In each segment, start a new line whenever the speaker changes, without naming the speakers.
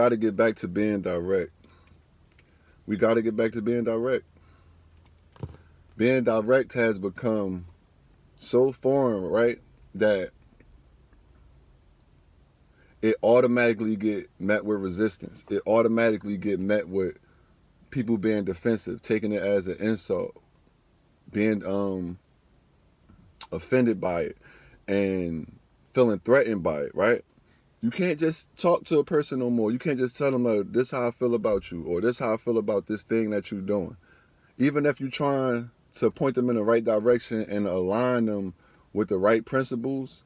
got to get back to being direct. We got to get back to being direct. Being direct has become so foreign, right, that it automatically get met with resistance. It automatically get met with people being defensive, taking it as an insult, being offended by it, and feeling threatened by it, right? You can't just talk to a person no more. You can't just tell them, like, this how I feel about you, or this how I feel about this thing that you're doing. Even if you're trying to point them in the right direction and align them with the right principles,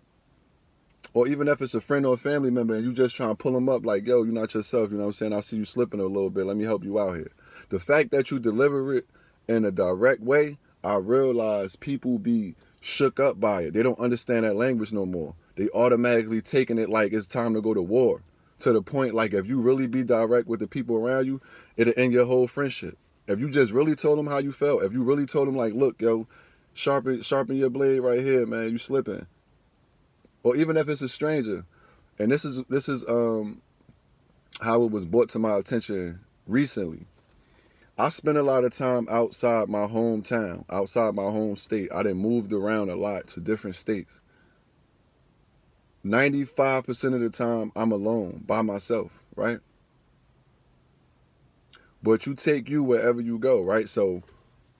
or even if it's a friend or a family member and you just trying to pull them up like, yo, you're not yourself, you know what I'm saying? I see you slipping a little bit. Let me help you out here. The fact that you deliver it in a direct way, I realize people be shook up by it. They don't understand that language no more. They automatically taking it like it's time to go to war. To the point, like, if you really be direct with the people around you, it'll end your whole friendship. If you just really told them how you felt, if you really told them, like, look, yo, sharpen your blade right here, man, you slipping. Or even if it's a stranger. And this is how it was brought to my attention recently. I spent a lot of time outside my hometown, outside my home state. I done moved around a lot to different states. 95% of the time, I'm alone, by myself, right? But you take you wherever you go, right? So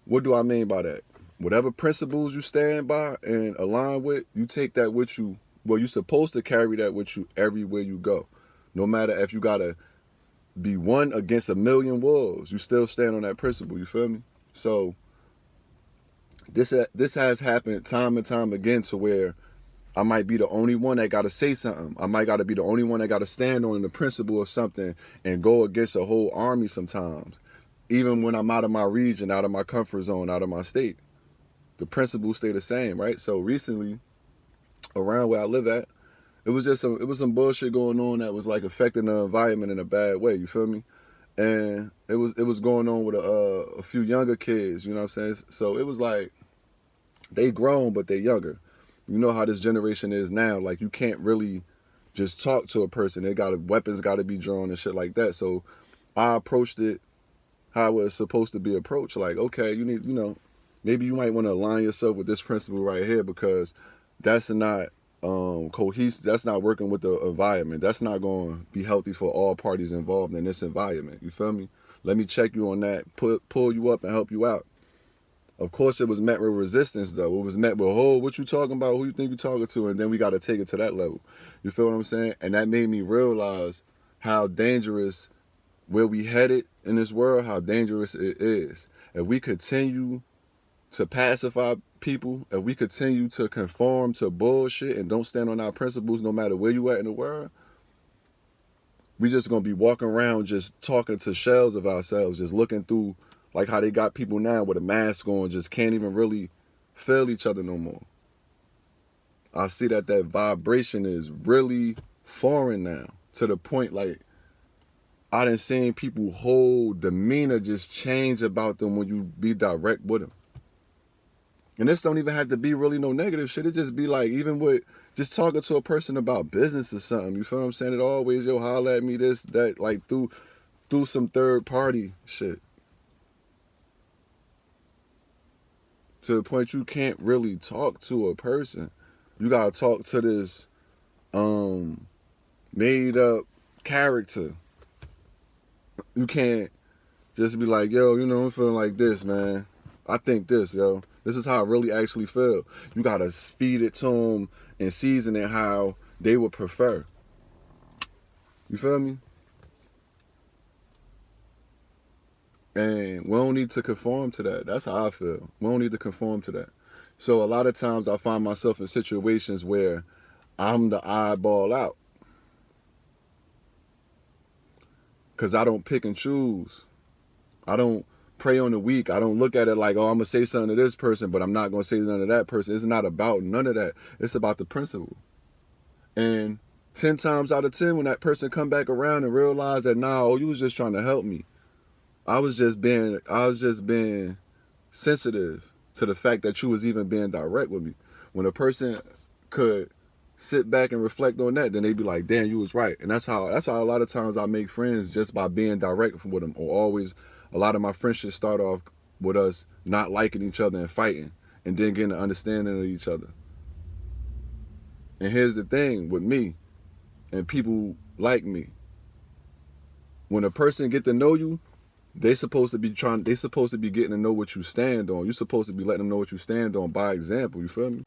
what do I mean by that? Whatever principles you stand by and align with, you take that with you. Well, you're supposed to carry that with you everywhere you go. No matter if you got to be one against a million wolves, you still stand on that principle, you feel me? So this has happened time and time again to where I might be the only one that got to say something. I might got to be the only one that got to stand on the principle of something and go against a whole army sometimes. Even when I'm out of my region, out of my comfort zone, out of my state, the principles stay the same, right? So recently, around where I live at, it was some bullshit going on that was like affecting the environment in a bad way, you feel me? And it was going on with a few younger kids, you know what I'm saying? So it was like, they grown, but they younger. You know how this generation is now. Like, you can't really just talk to a person. Weapons got to be drawn and shit like that. So I approached it how it was supposed to be approached. Like, okay, you need, maybe you might want to align yourself with this principle right here, because that's not cohesive. That's not working with the environment. That's not going to be healthy for all parties involved in this environment. You feel me? Let me check you on that, pull you up and help you out. Of course, it was met with resistance, though. It was met with, oh, what you talking about? Who you think you talking to? And then we got to take it to that level. You feel what I'm saying? And that made me realize how dangerous where we headed in this world, how dangerous it is. If we continue to pacify people, if we continue to conform to bullshit and don't stand on our principles no matter where you at in the world, we just going to be walking around just talking to shells of ourselves, just looking through, like how they got people now with a mask on, just can't even really feel each other no more. I see that vibration is really foreign now, to the point like I done seen people whole demeanor just change about them when you be direct with them. And this don't even have to be really no negative shit. It just be like, even with just talking to a person about business or something, you feel what I'm saying? It always, yo, holler at me, this, that, like through some third party shit. To the point you can't really talk to a person. You gotta talk to this made up character. You can't just be like, yo, I'm feeling like this, man. I think this, yo. This is how I really actually feel. You gotta feed it to them and season it how they would prefer. You feel me? And we don't need to conform to that. That's how I feel. We don't need to conform to that. So a lot of times I find myself in situations where I'm the eyeball out. Because I don't pick and choose. I don't prey on the weak. I don't look at it like, oh, I'm going to say something to this person, but I'm not going to say nothing to that person. It's not about none of that. It's about the principle. And 10 times out of 10, when that person come back around and realize that, nah, oh, you was just trying to help me. I was just being sensitive to the fact that you was even being direct with me. When a person could sit back and reflect on that, then they be like, damn, you was right. And that's how a lot of times I make friends, just by being direct with them. Or always, a lot of my friendships start off with us not liking each other and fighting, and then getting an understanding of each other. And here's the thing with me and people like me. When a person get to know you, they supposed to be getting to know what you stand on. You're supposed to be letting them know what you stand on by example. You feel me?